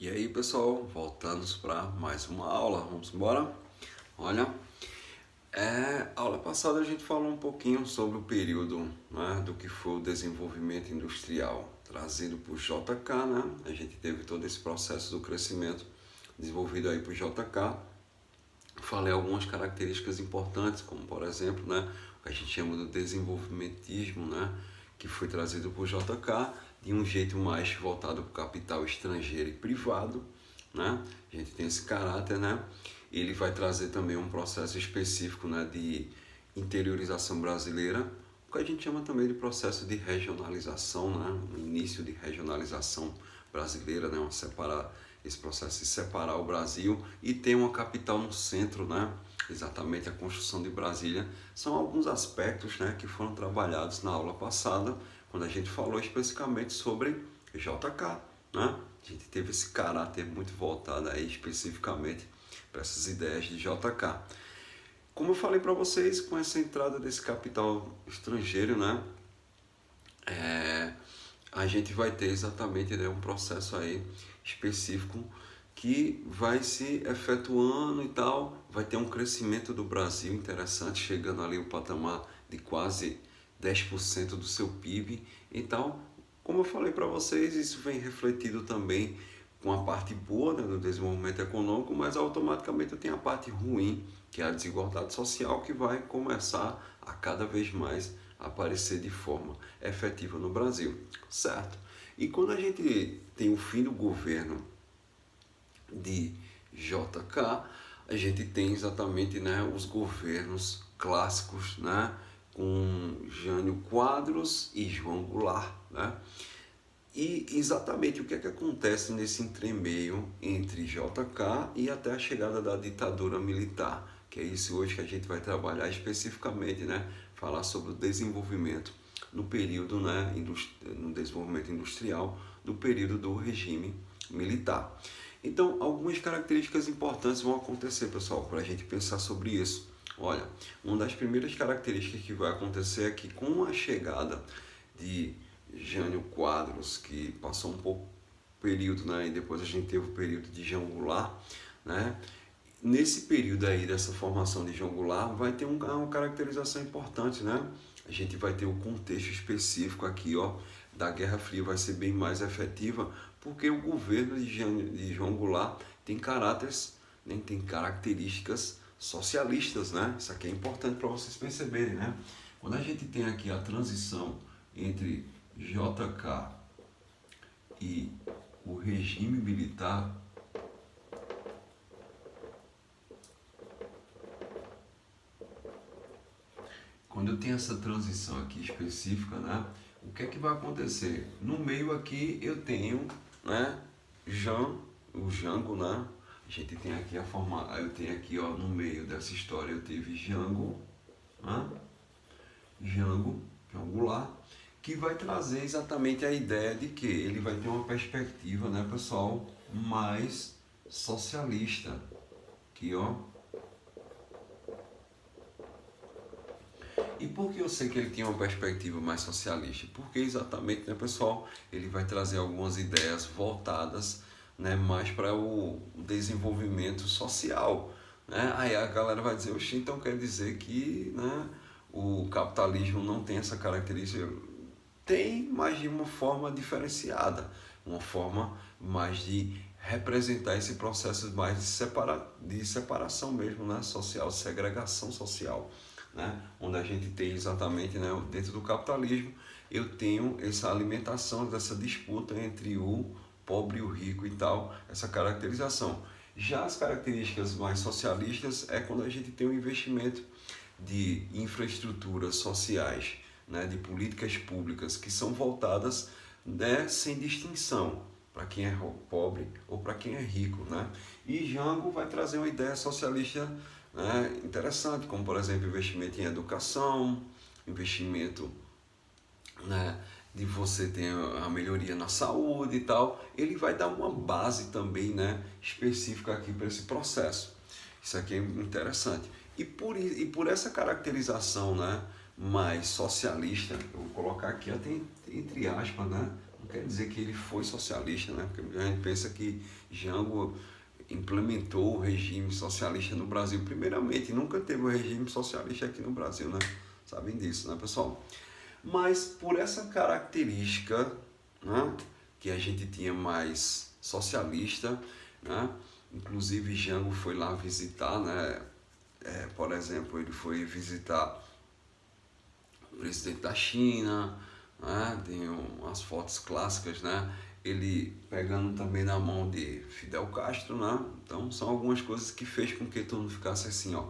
E aí pessoal, voltamos para mais uma aula, vamos embora? Olha, a aula passada a gente falou um pouquinho sobre o período, né, do que foi o desenvolvimento industrial trazido por JK, né? A gente teve todo esse processo do crescimento desenvolvido aí por JK. Falei algumas características importantes, como por exemplo, né, o que a gente chama do desenvolvimentismo, né, que foi trazido por JK de um jeito mais voltado para o capital estrangeiro e privado, né? A gente tem esse caráter, né? Ele vai trazer também um processo específico, né, de interiorização brasileira, o que a gente chama também de processo de regionalização, né? O início de regionalização brasileira, né? Esse processo de separar o Brasil e ter uma capital no centro, né? Exatamente a construção de Brasília. São alguns aspectos, né, que foram trabalhados na aula passada, quando a gente falou especificamente sobre JK, né? A gente teve esse caráter muito voltado aí especificamente para essas ideias de JK. Como eu falei para vocês, com essa entrada desse capital estrangeiro, né, a gente vai ter exatamente, né, um processo aí específico que vai se efetuando e tal, vai ter um crescimento do Brasil interessante, chegando ali o patamar de quase 10% do seu PIB. Então, como eu falei para vocês, isso vem refletido também com a parte boa, né, do desenvolvimento econômico, mas automaticamente tem a parte ruim, que é a desigualdade social, que vai começar a cada vez mais aparecer de forma efetiva no Brasil, certo? E quando a gente tem o fim do governo de JK, a gente tem exatamente, né, os governos clássicos, né, com Jânio Quadros e João Goulart, né? E exatamente o que é que acontece nesse entremeio entre JK e até a chegada da ditadura militar, que é isso hoje que a gente vai trabalhar especificamente, né? Falar sobre o desenvolvimento no período, né, no desenvolvimento industrial, no período do regime militar. Então, algumas características importantes vão acontecer, pessoal, para a gente pensar sobre isso. Olha, uma das primeiras características que vai acontecer é que com a chegada de Jânio Quadros, que passou um pouco período, né, e depois a gente teve o período de João Goulart, né? Nesse período aí dessa formação de João Goulart vai ter uma caracterização importante, né? A gente vai ter o contexto específico aqui, ó, da Guerra Fria vai ser bem mais efetiva, porque o governo de João Goulart tem caráteres, né, tem características socialistas, né? Isso aqui é importante para vocês perceberem, né? Quando a gente tem aqui a transição entre JK e o regime militar, quando eu tenho essa transição aqui específica, né, o que é que vai acontecer? No meio aqui eu tenho, né, o Jango, né? A gente tem aqui a forma, eu tenho aqui, ó, no meio dessa história eu tive Jango, né? Jango, que é um Goulart, que vai trazer exatamente a ideia de que ele vai ter uma perspectiva, né, pessoal, mais socialista. Aqui, ó. E por que eu sei que ele tinha uma perspectiva mais socialista? Porque exatamente, né, pessoal, ele vai trazer algumas ideias voltadas, né, mais para o desenvolvimento social, né? Aí a galera vai dizer, oxe, então quer dizer que, né, o capitalismo não tem essa característica? Tem, mas de uma forma diferenciada, uma forma mais de representar esse processo mais de separação mesmo, né, social, segregação social, né, onde a gente tem exatamente, né, dentro do capitalismo, eu tenho essa alimentação dessa disputa entre o pobre e o rico e tal, essa caracterização. Já as características mais socialistas é quando a gente tem um investimento de infraestruturas sociais, né, de políticas públicas que são voltadas, né, sem distinção para quem é pobre ou para quem é rico, né? E Jango vai trazer uma ideia socialista, né, interessante, como por exemplo investimento em educação, investimento, né, de você ter a melhoria na saúde e tal. Ele vai dar uma base também, né, específica aqui para esse processo. Isso aqui é interessante. E por essa caracterização, né, mais socialista, eu vou colocar aqui até entre aspas, né, um quer dizer que ele foi socialista, né? Porque a gente pensa que Jango implementou o regime socialista no Brasil. Primeiramente, nunca teve um regime socialista aqui no Brasil, né? Sabem disso, né, pessoal? Mas por essa característica, né, que a gente tinha mais socialista, né? Inclusive Jango foi lá visitar, né? Por exemplo, ele foi visitar o presidente da China, né? Tem umas fotos clássicas, né? Ele pegando também na mão de Fidel Castro, né? Então são algumas coisas que fez com que todo mundo ficasse assim, ó,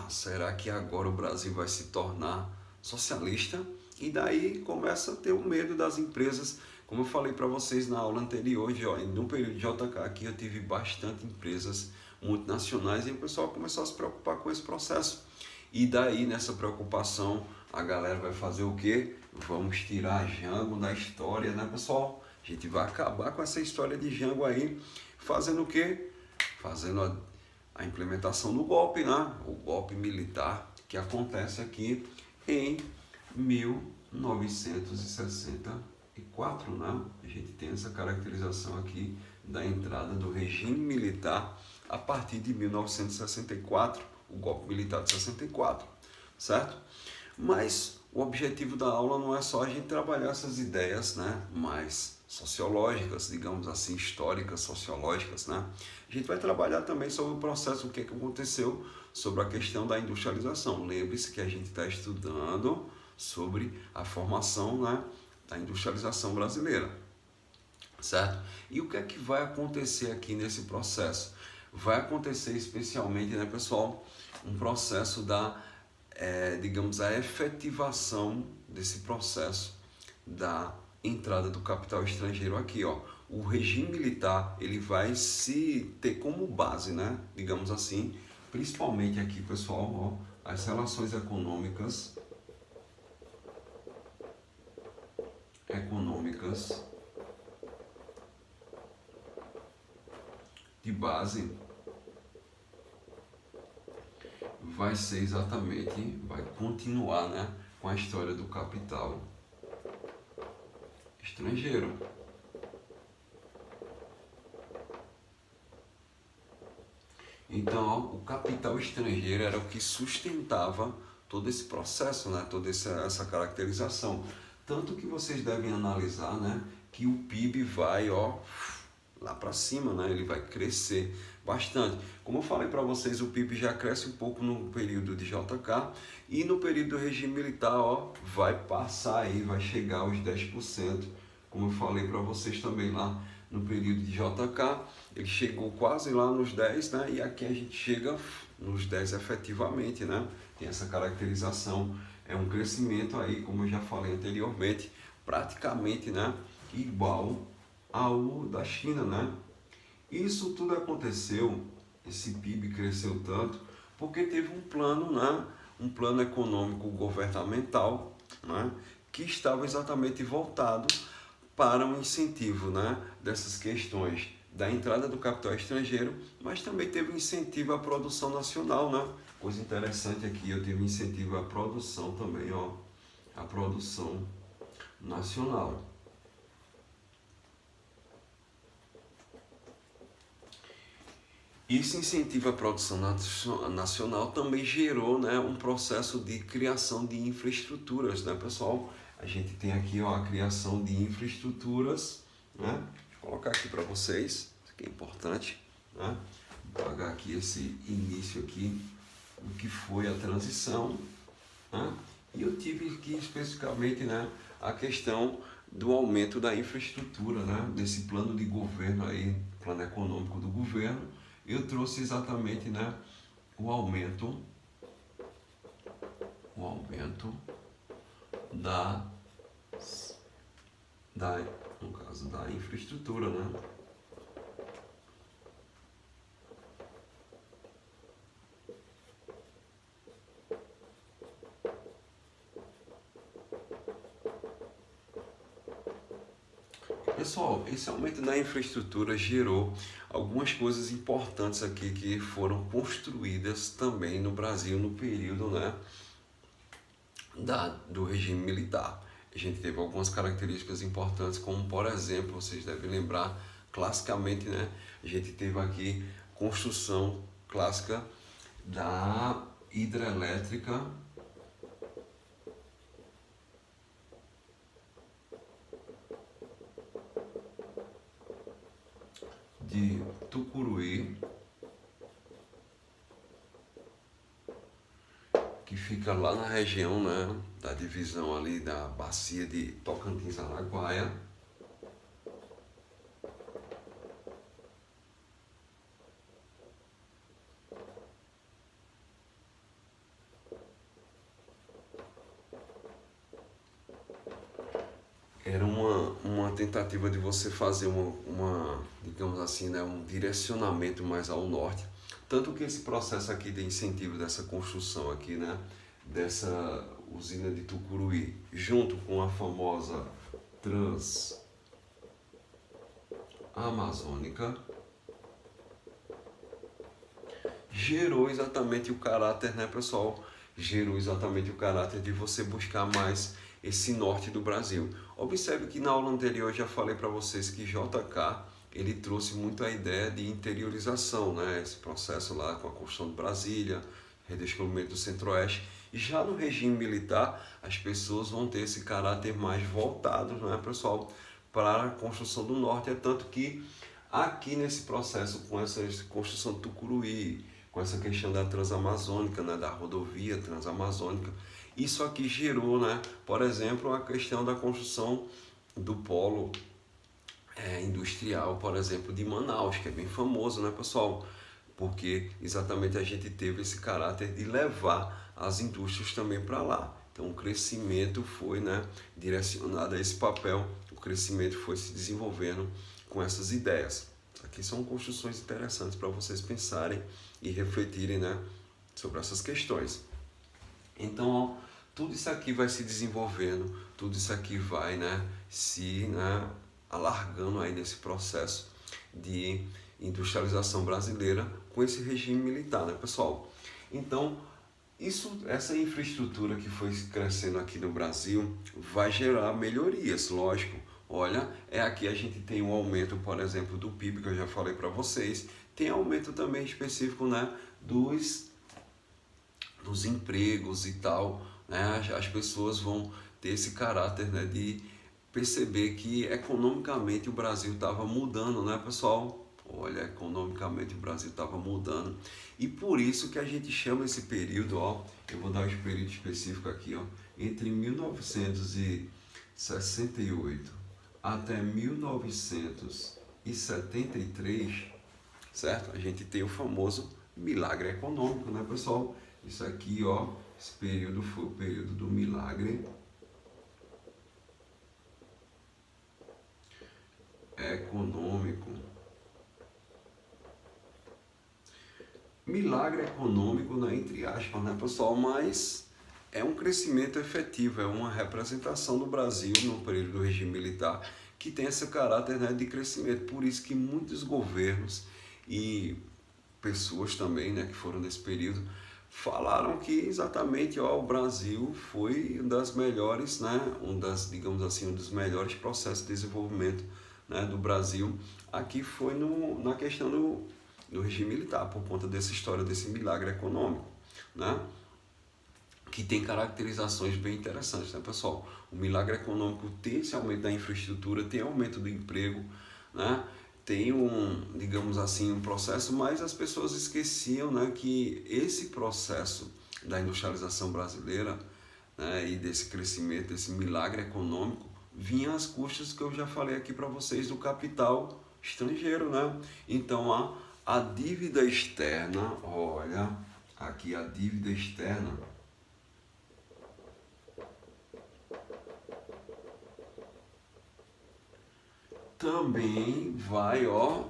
será que agora o Brasil vai se tornar socialista? E daí começa a ter o medo das empresas, como eu falei para vocês na aula anterior, no período de JK aqui eu tive bastante empresas multinacionais e o pessoal começou a se preocupar com esse processo. E daí nessa preocupação a galera vai fazer o quê? Vamos tirar Jango da história, né, pessoal? A gente vai acabar com essa história de Jango aí, fazendo o quê? Fazendo a implementação do golpe, né? O golpe militar que acontece aqui em 1964, né? A gente tem essa caracterização aqui da entrada do regime militar a partir de 1964, o golpe militar de 64, certo? Mas o objetivo da aula não é só a gente trabalhar essas ideias, né, mais sociológicas, digamos assim, históricas, sociológicas, né? A gente vai trabalhar também sobre o processo, o que aconteceu sobre a questão da industrialização. Lembre-se que a gente está estudando sobre a formação, né, da industrialização brasileira, certo? E o que é que vai acontecer aqui nesse processo? Vai acontecer especialmente, né, pessoal, um processo da digamos, a efetivação desse processo da entrada do capital estrangeiro aqui, ó. O regime militar, ele vai se ter como base, né, digamos assim, principalmente aqui, pessoal, ó, as relações econômicas de base vai ser exatamente, vai continuar, né, com a história do capital estrangeiro. Então, ó, o capital estrangeiro era o que sustentava todo esse processo, né, toda essa caracterização. Tanto que vocês devem analisar, né, que o PIB vai, ó, lá para cima, né, ele vai crescer bastante. Como eu falei para vocês, o PIB já cresce um pouco no período de JK e no período do regime militar, ó, vai passar aí, vai chegar aos 10%. Como eu falei para vocês também lá no período de JK, ele chegou quase lá nos 10, né? E aqui a gente chega nos 10 efetivamente, né? Tem essa caracterização, é um crescimento aí, como eu já falei anteriormente, praticamente, né, igual ao da China, né? Isso tudo aconteceu, esse PIB cresceu tanto, porque teve um plano, né? Um plano econômico governamental, né, que estava exatamente voltado para um incentivo, né, dessas questões da entrada do capital estrangeiro, mas também teve um incentivo à produção nacional, né? Coisa interessante aqui, eu tive incentivo à produção também, ó, à produção nacional. Isso incentiva a produção nacional, também gerou, né, um processo de criação de infraestruturas, né, pessoal? A gente tem aqui, ó, a criação de infraestruturas, né? Vou colocar aqui para vocês, isso aqui é importante, né? Vou pagar aqui esse início aqui, o que foi a transição, né? E eu tive aqui especificamente, né, a questão do aumento da infraestrutura, né, desse plano de governo aí, plano econômico do governo. Eu trouxe exatamente, né, o aumento no caso da infraestrutura, né? Pessoal, esse aumento da infraestrutura gerou algumas coisas importantes aqui que foram construídas também no Brasil no período, né, do regime militar. a gente teve algumas características importantes, como por exemplo, vocês devem lembrar, classicamente, né, a gente teve aqui construção clássica da hidrelétrica de Tucuruí, que fica lá na região, né, da divisão ali da bacia de Tocantins-Araguaia. Era uma tentativa de você fazer digamos assim, né, um direcionamento mais ao norte. Tanto que esse processo aqui de incentivo dessa construção aqui, né, dessa usina de Tucuruí, junto com a famosa Transamazônica, gerou exatamente o caráter, né, pessoal? Gerou exatamente o caráter de você buscar mais esse norte do Brasil. Observe que na aula anterior eu já falei para vocês que JK ele trouxe muito a ideia de interiorização, né? Esse processo lá com a construção de Brasília, redescobrimento do Centro-Oeste. E já no regime militar, as pessoas vão ter esse caráter mais voltado, né, pessoal, para a construção do norte. É tanto que aqui nesse processo, com essa construção de Tucuruí, com essa questão da Transamazônica, né, da rodovia Transamazônica, isso aqui gerou, né, por exemplo, a questão da construção do polo industrial, por exemplo, de Manaus, que é bem famoso, né, pessoal? Porque exatamente a gente teve esse caráter de levar as indústrias também para lá. Então o crescimento foi, né, direcionado a esse papel, o crescimento foi se desenvolvendo com essas ideias. Aqui são construções interessantes para vocês pensarem e refletirem, né, sobre essas questões. Então, ó, tudo isso aqui vai se desenvolvendo, tudo isso aqui vai, né, alargando aí nesse processo de industrialização brasileira com esse regime militar, né, pessoal? Então, essa infraestrutura que foi crescendo aqui no Brasil vai gerar melhorias, lógico. Olha, aqui a gente tem um aumento, por exemplo, do PIB, que eu já falei para vocês. Tem aumento também específico, né, dos empregos e tal, né? As pessoas vão ter esse caráter, né, de perceber que economicamente o Brasil estava mudando, né, pessoal? Olha, economicamente o Brasil estava mudando. E por isso que a gente chama esse período, ó, eu vou dar um período específico aqui, ó, entre 1968 até 1973, certo? A gente tem o famoso milagre econômico, né, pessoal? Isso aqui, ó, esse período foi o período do milagre econômico. Milagre econômico, né, entre aspas, né, pessoal? Mas é um crescimento efetivo, é uma representação do Brasil no período do regime militar que tem esse caráter, né, de crescimento. Por isso que muitos governos e pessoas também, né, que foram nesse período falaram que exatamente, ó, o Brasil foi uma das melhores, né, digamos assim, um dos melhores processos de desenvolvimento, né, do Brasil. Aqui foi na questão do regime militar, por conta dessa história desse milagre econômico, né, que tem caracterizações bem interessantes, né, pessoal? O milagre econômico tem esse aumento da infraestrutura, tem aumento do emprego, né? Tem digamos assim, um processo, mas as pessoas esqueciam, né, que esse processo da industrialização brasileira, né, e desse crescimento, desse milagre econômico, vinha às custas que eu já falei aqui para vocês do capital estrangeiro, né? Então a dívida externa, olha, aqui a dívida externa também vai, ó,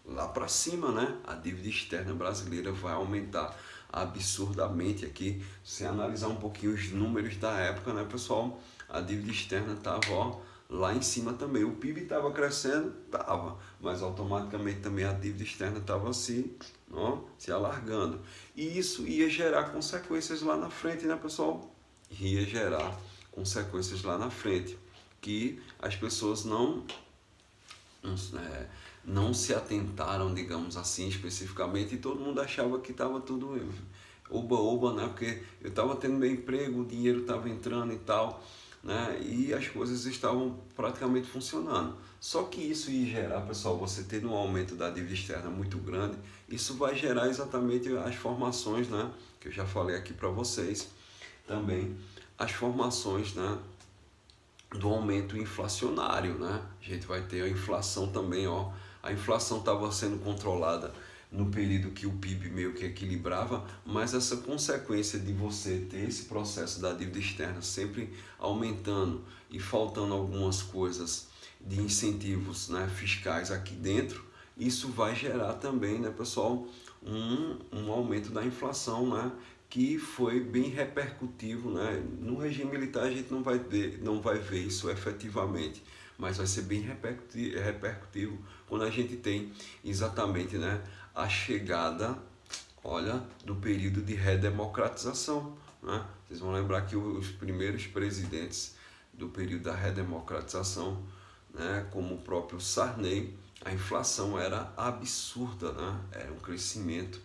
lá para cima, né? A dívida externa brasileira vai aumentar absurdamente aqui. Se analisar um pouquinho os números da época, né, pessoal? A dívida externa estava, ó, lá em cima também. O PIB estava crescendo, estava, mas automaticamente também a dívida externa estava se alargando. E isso ia gerar consequências lá na frente, né, pessoal? Ia gerar consequências lá na frente, que as pessoas não se atentaram, digamos assim, especificamente, e todo mundo achava que estava tudo oba-oba, né? Porque eu estava tendo meu emprego, o dinheiro estava entrando e tal, né? E as coisas estavam praticamente funcionando. Só que isso ia gerar, pessoal, você tendo um aumento da dívida externa muito grande, isso vai gerar exatamente as formações, né? Que eu já falei aqui para vocês também, as formações, né? Do aumento inflacionário, né? A gente vai ter a inflação também, ó. A inflação estava sendo controlada no período que o PIB meio que equilibrava, mas essa consequência de você ter esse processo da dívida externa sempre aumentando e faltando algumas coisas de incentivos, né, fiscais aqui dentro, isso vai gerar também, né, pessoal, um aumento da inflação, né, que foi bem repercutivo, né? No regime militar a gente não vai ver isso efetivamente, mas vai ser bem repercutivo quando a gente tem exatamente, né, a chegada, olha, do período de redemocratização, né? Vocês vão lembrar que os primeiros presidentes do período da redemocratização, né, como o próprio Sarney, a inflação era absurda, né? Era um crescimento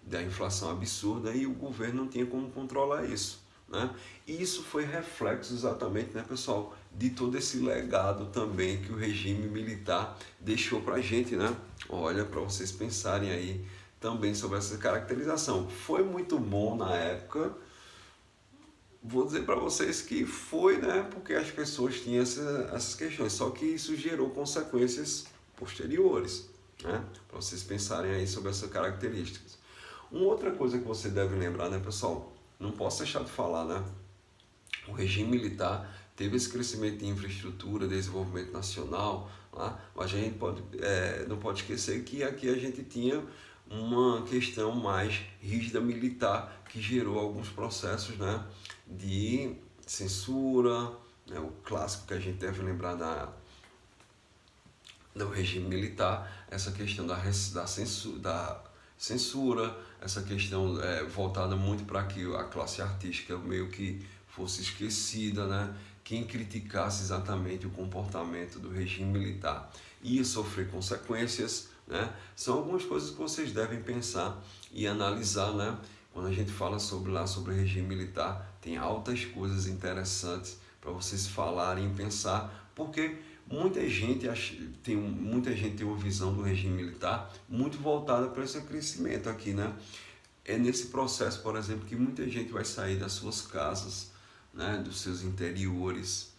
da inflação absurda e o governo não tinha como controlar isso, né? E isso foi reflexo exatamente, né, pessoal, de todo esse legado também que o regime militar deixou para a gente, né? Olha, para vocês pensarem aí também sobre essa caracterização. Foi muito bom na época, vou dizer para vocês que foi, né, porque as pessoas tinham essas questões, só que isso gerou consequências posteriores, né? Para vocês pensarem aí sobre essas características. Uma outra coisa que você deve lembrar, né, pessoal? Não posso deixar de falar, né? O regime militar teve esse crescimento em infraestrutura, desenvolvimento nacional, tá? Mas a gente não pode esquecer que aqui a gente tinha uma questão mais rígida militar que gerou alguns processos, né, de censura, né, o clássico que a gente deve lembrar do regime militar, essa questão da censura, essa questão voltada muito para que a classe artística meio que fosse esquecida, né? Quem criticasse exatamente o comportamento do regime militar ia sofrer consequências, né? São algumas coisas que vocês devem pensar e analisar, né? Quando a gente fala sobre o regime militar, tem altas coisas interessantes para vocês falarem e pensar, porque muita gente tem uma visão do regime militar muito voltada para esse crescimento aqui, né? É nesse processo, por exemplo, que muita gente vai sair das suas casas, né, dos seus interiores,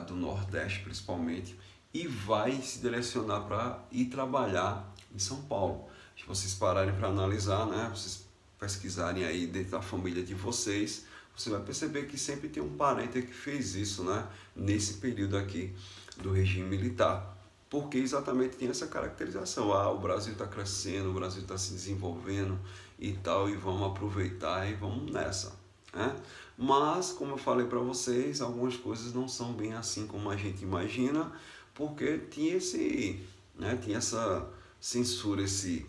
do Nordeste principalmente, e vai se direcionar para ir trabalhar em São Paulo. Se vocês pararem para analisar, né, vocês pesquisarem aí dentro da família de vocês, você vai perceber que sempre tem um parente que fez isso, né, nesse período aqui do regime militar, porque exatamente tem essa caracterização, o Brasil está crescendo, o Brasil está se desenvolvendo e tal, e vamos aproveitar e vamos nessa, né? Mas, como eu falei para vocês, algumas coisas não são bem assim como a gente imagina, porque tinha tinha essa censura, esse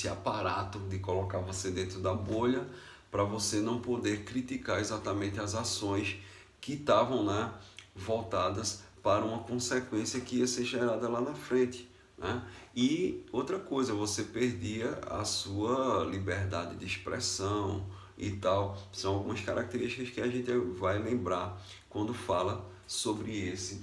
aparato de colocar você dentro da bolha para você não poder criticar exatamente as ações que estavam, né, voltadas para uma consequência que ia ser gerada lá na frente, né? E outra coisa, você perdia a sua liberdade de expressão e tal. São algumas características que a gente vai lembrar quando fala sobre esse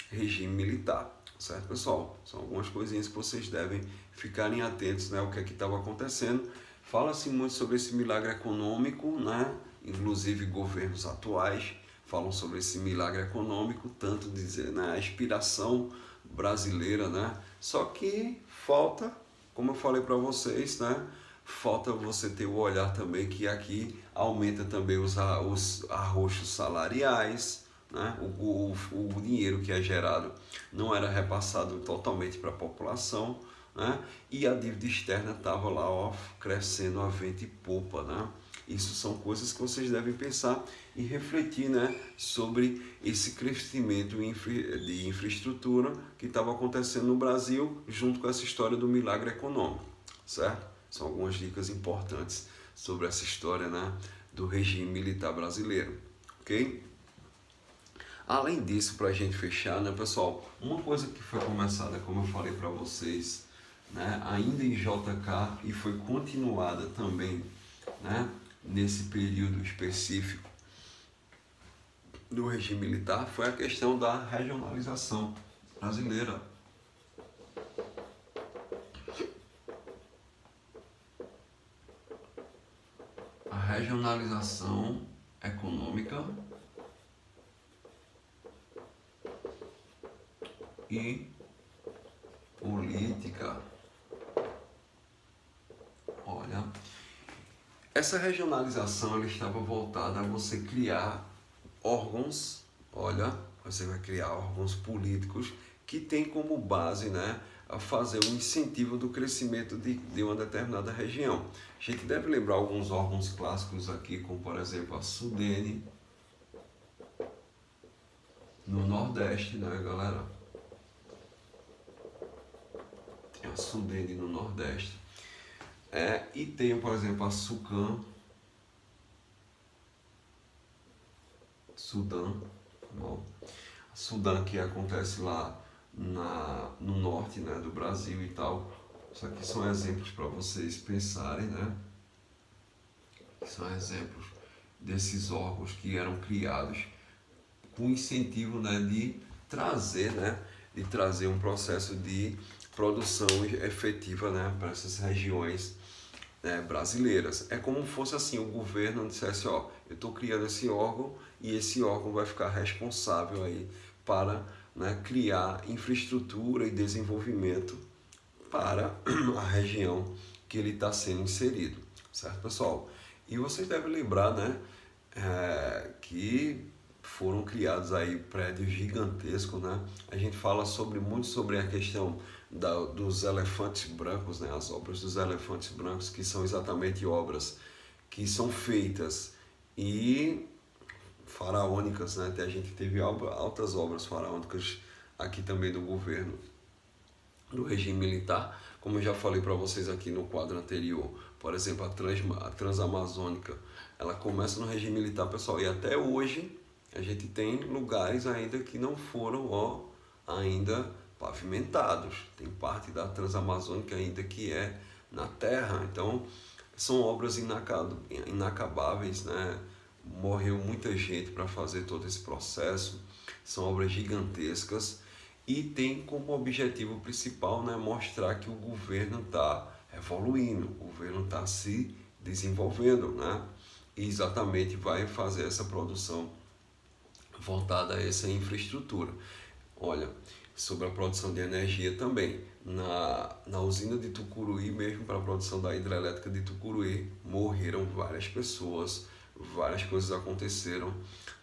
regime militar, certo, pessoal? São algumas coisinhas que vocês devem ficarem atentos, né, o que é que estava acontecendo. Fala-se muito sobre esse milagre econômico, né? Inclusive governos atuais falam sobre esse milagre econômico, tanto dizer, né, a inspiração brasileira, né? Só que falta, como eu falei para vocês, né, falta você ter o olhar também que aqui aumenta também os arroxos salariais, né? O dinheiro que é gerado não era repassado totalmente para a população, né? E a dívida externa estava lá, ó, crescendo a vento e popa, né? Isso são coisas que vocês devem pensar e refletir, né, sobre esse crescimento de infraestrutura que estava acontecendo no Brasil, junto com essa história do milagre econômico, certo? São algumas dicas importantes sobre essa história, né, do regime militar brasileiro, ok? Além disso, para a gente fechar, né, pessoal, uma coisa que foi começada, como eu falei para vocês, né, ainda em JK e foi continuada também, né, nesse período específico do regime militar, foi a questão da regionalização brasileira. A regionalização econômica e política. Olha, essa regionalização ela estava voltada a você criar órgãos, olha, você vai criar órgãos políticos que tem como base, né, a fazer um incentivo do crescimento de uma determinada região. A gente deve lembrar alguns órgãos clássicos aqui, como por exemplo a Sudene, no Nordeste, né, galera? Tem a Sudene no Nordeste. E tem, por exemplo, a Sucan, Sudã, Sudã que acontece lá no norte, né, do Brasil e tal. Isso aqui são exemplos para vocês pensarem, né? São exemplos desses órgãos que eram criados com o incentivo, né, de trazer um processo de produção efetiva, né, para essas regiões, né, brasileiras. É como se fosse assim, o governo dissesse, ó, eu estou criando esse órgão e esse órgão vai ficar responsável aí para, né, criar infraestrutura e desenvolvimento para a região que ele está sendo inserido, certo, pessoal? E vocês devem lembrar, né, que foram criados aí prédios gigantescos, né? A gente fala muito sobre a questão dos elefantes brancos, né? As obras dos elefantes brancos, que são exatamente obras que são feitas e faraônicas, né? Até a gente teve altas obras faraônicas aqui também do governo, do regime militar, como eu já falei para vocês aqui no quadro anterior. Por exemplo, a Transamazônica, ela começa no regime militar, pessoal, e até hoje a gente tem lugares ainda que não foram ainda pavimentados. Tem parte da Transamazônica ainda que é na terra. Então, são obras inacabáveis, né? Morreu muita gente para fazer todo esse processo. São obras gigantescas e tem como objetivo principal, né, mostrar que o governo está evoluindo, o governo está se desenvolvendo, né? E exatamente vai fazer essa produção voltada a essa infraestrutura. Olha, sobre a produção de energia também, na usina de Tucuruí, mesmo para a produção da hidrelétrica de Tucuruí, morreram várias pessoas, várias coisas aconteceram,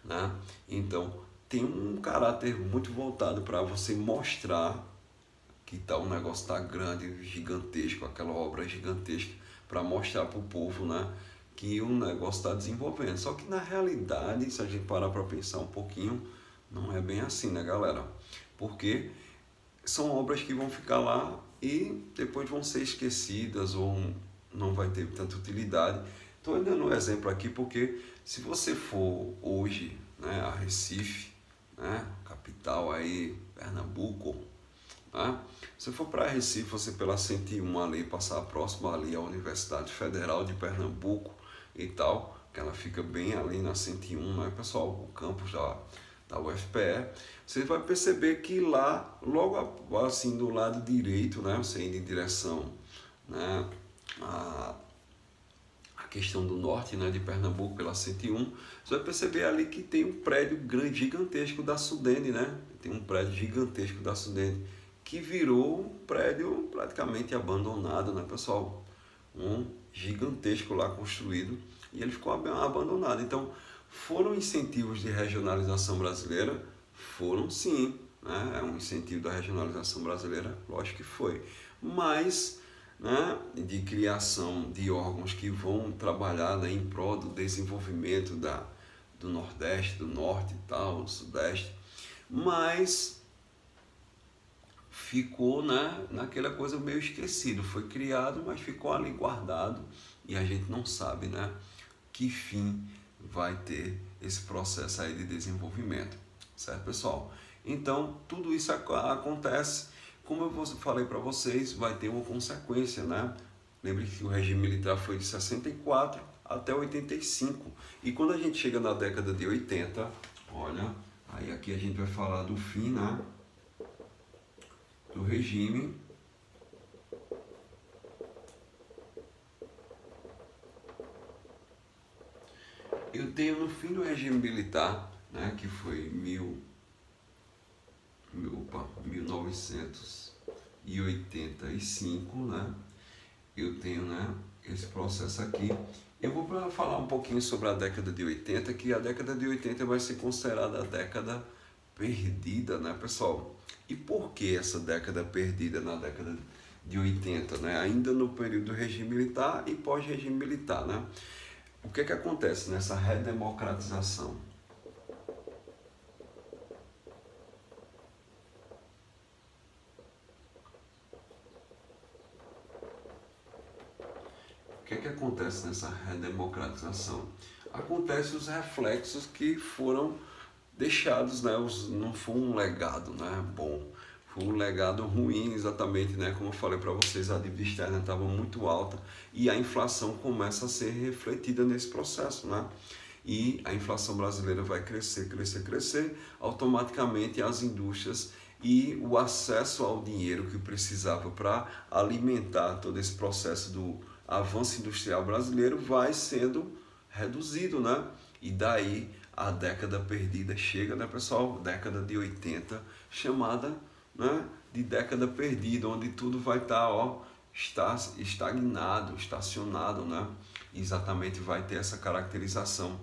né? Então, tem um caráter muito voltado para você mostrar que o negócio está grande, gigantesco, aquela obra gigantesca, para mostrar para o povo, né, que o negócio está desenvolvendo. Só que na realidade, se a gente parar para pensar um pouquinho, não é bem assim, né, galera? Porque são obras que vão ficar lá e depois vão ser esquecidas ou não vai ter tanta utilidade. Estou dando um exemplo aqui porque se você for hoje, né, a Recife, né, capital aí, Pernambuco, né? Se for para Recife, você pela 101 ali, passar próximo ali à Universidade Federal de Pernambuco e tal, que ela fica bem ali na 101, né, pessoal, o campus da UFPE, você vai perceber que lá, logo assim do lado direito, né, você indo em direção, né, a questão do norte, né, de Pernambuco pela 101, você vai perceber ali que tem um prédio grande, gigantesco da Sudene, né? Tem um prédio gigantesco da Sudene que virou um prédio praticamente abandonado, né, pessoal? Um gigantesco lá construído e ele ficou abandonado. Então, foram incentivos de regionalização brasileira? Foram sim, né? É um incentivo da regionalização brasileira, lógico que foi. Mas, né, de criação de órgãos que vão trabalhar, né, em prol do desenvolvimento do Nordeste, do Norte e tal, do Sudeste, mas ficou, né, naquela coisa meio esquecido, foi criado, mas ficou ali guardado e a gente não sabe, né, que fim vai ter esse processo aí de desenvolvimento, certo, pessoal? Então, tudo isso acontece, como eu falei para vocês, vai ter uma consequência, né? Lembre que o regime militar foi de 64 até 85. E quando a gente chega na década de 80, olha, aí aqui a gente vai falar do fim, né, do regime. Eu tenho no fim do regime militar, né, que foi 1985, né? Eu tenho, né, esse processo aqui. Eu vou falar um pouquinho sobre a década de 80, que a década de 80 vai ser considerada a década perdida, né, pessoal? E por que essa década perdida na década de 80, né? Ainda no período do regime militar e pós-regime militar, né? O que acontece nessa redemocratização? O que acontece nessa redemocratização? Acontecem os reflexos que foram deixados, né? Não foi um legado, né, bom, foi um legado ruim, exatamente, né? Como eu falei para vocês, a dívida externa estava muito alta e a inflação começa a ser refletida nesse processo, né? E a inflação brasileira vai crescer, crescer, crescer, automaticamente as indústrias e o acesso ao dinheiro que precisava para alimentar todo esse processo do avanço industrial brasileiro vai sendo reduzido, né? E daí a década perdida chega, né, pessoal? Década de 80, chamada, né, de década perdida, onde tudo vai estar, ó, estagnado, estacionado, né? Exatamente vai ter essa caracterização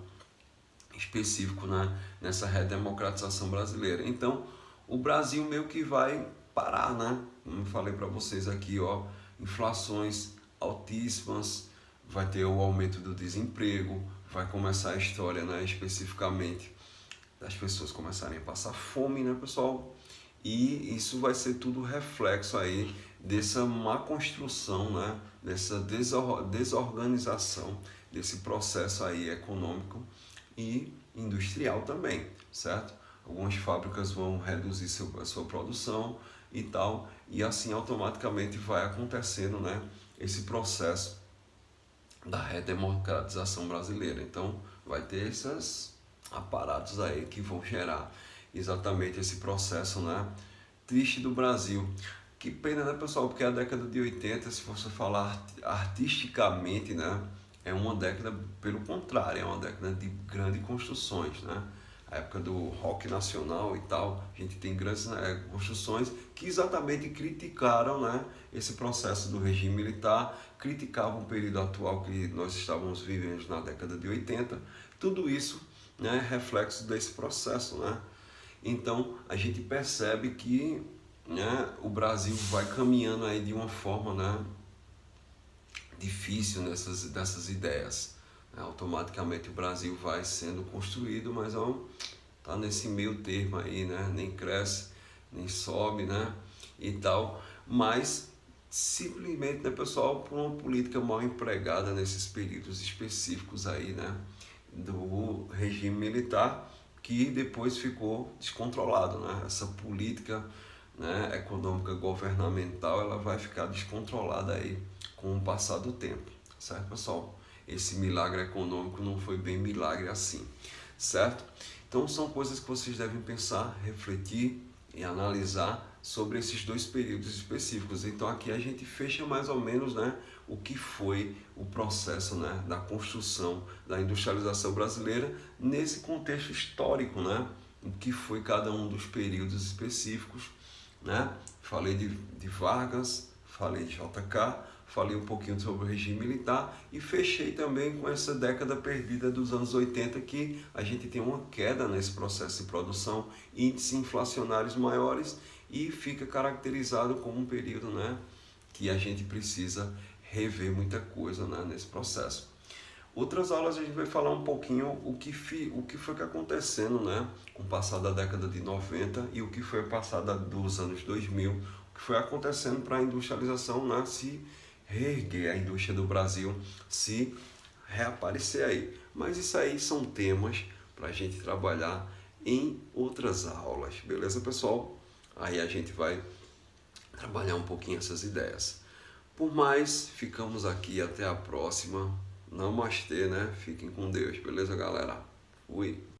específico, né, nessa redemocratização brasileira. Então, o Brasil meio que vai parar, né? Como eu falei para vocês aqui, ó, inflações altíssimas, vai ter o aumento do desemprego, vai começar a história, né, especificamente das pessoas começarem a passar fome, né, pessoal? E isso vai ser tudo reflexo aí dessa má construção, né, dessa desorganização desse processo aí econômico e industrial também, certo? Algumas fábricas vão reduzir a sua produção e tal, e assim automaticamente vai acontecendo, né, esse processo da redemocratização brasileira. Então, vai ter esses aparatos aí que vão gerar exatamente esse processo, né, triste do Brasil. Que pena, né, pessoal? Porque a década de 80, se você falar artisticamente, né, é uma década, pelo contrário, é uma década de grandes construções, né? A época do rock nacional e tal, a gente tem grandes, né, construções que exatamente criticaram, né, esse processo do regime militar, criticavam o período atual que nós estávamos vivendo na década de 80. Tudo isso, né, é reflexo desse processo, né? Então a gente percebe que, né, o Brasil vai caminhando aí de uma forma, né, difícil dessas ideias. Automaticamente o Brasil vai sendo construído, mas tá nesse meio termo aí, né? Nem cresce, nem sobe, né? E tal. Mas simplesmente, né, pessoal, por uma política mal empregada nesses períodos específicos aí, né, do regime militar, que depois ficou descontrolado, né? Essa política, né, econômica governamental, ela vai ficar descontrolada aí com o passar do tempo, certo, pessoal? Esse milagre econômico não foi bem milagre assim, certo? Então são coisas que vocês devem pensar, refletir e analisar sobre esses dois períodos específicos. Então aqui a gente fecha mais ou menos, né, o que foi o processo, né, da construção da industrialização brasileira nesse contexto histórico, né, o que foi cada um dos períodos específicos, né? Falei de Vargas, falei de JK, falei um pouquinho sobre o regime militar e fechei também com essa década perdida dos anos 80, que a gente tem uma queda nesse processo de produção, índices inflacionários maiores, e fica caracterizado como um período, né, que a gente precisa rever muita coisa, né, nesse processo. Outras aulas a gente vai falar um pouquinho o que foi que acontecendo, né, com o passar da década de 90 e o que foi o passar dos anos 2000, o que foi acontecendo para a industrialização, né, se reerguer, a indústria do Brasil se reaparecer aí. Mas isso aí são temas para a gente trabalhar em outras aulas, beleza, pessoal? Aí a gente vai trabalhar um pouquinho essas ideias. Por mais, ficamos aqui, até a próxima. Namastê, né? Fiquem com Deus, beleza, galera? Fui!